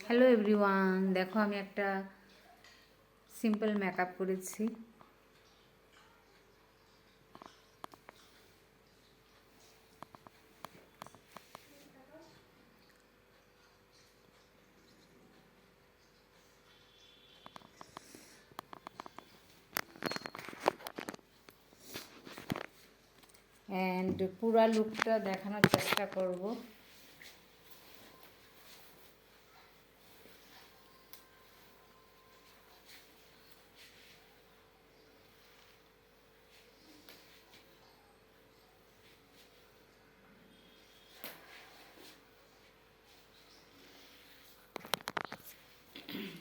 Hello everyone, দেখো আমি একটা সিম্পল মেকআপ করেছি। অ্যান্ড পুরা লুকটা দেখানোর চেষ্টা করব।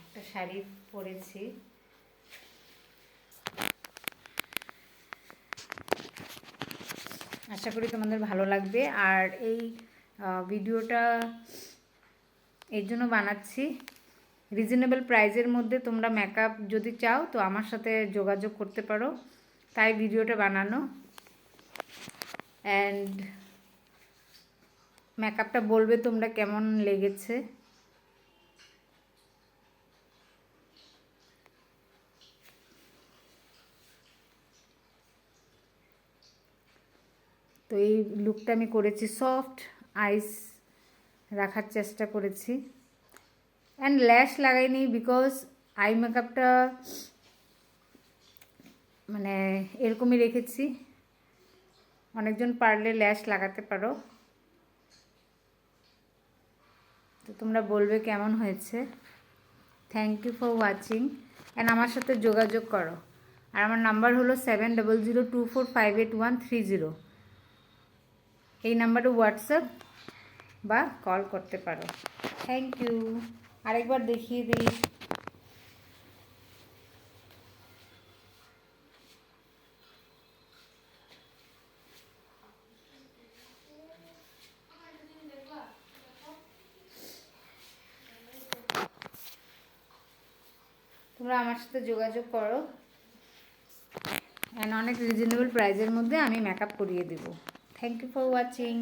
একটা শাড়ি পরেছি, আশা করি তোমাদের ভালো লাগবে। আর এই ভিডিওটা এর জন্য বানাচ্ছি, রিজনেবল প্রাইজের মধ্যে তোমরা মেকআপ যদি চাও তো আমার সাথে যোগাযোগ করতে পারো, তাই ভিডিওটা বানানো। অ্যান্ড মেকআপটা বলবে তোমরা কেমন লেগেছে। তো এই লুকটা আমি করেছি, সফট আইস রাখার চেষ্টা করেছি। অ্যান্ড ল্যাশ লাগাইনি, বিকজ আই মেকআপটা মানে এরকমই রেখেছি। অনেকজন পারলে ল্যাশ লাগাতে পারো। তো তোমরা বলবে কেমন হয়েছে। Thank you for watching. And আমার সাথে যোগাযোগ করো। আর আমার নাম্বার হলো 7002458130। এই নাম্বারে হোয়াটসঅ্যাপ বা কল করতে পারো। Thank you. আরেকবার দেখিয়ে দিই। তোমরা আমার সাথে যোগাযোগ করো, অ্যান্ড অনেক রিজনেবল প্রাইজের মধ্যে আমি মেকআপ করিয়ে দেবো। Thank you for watching.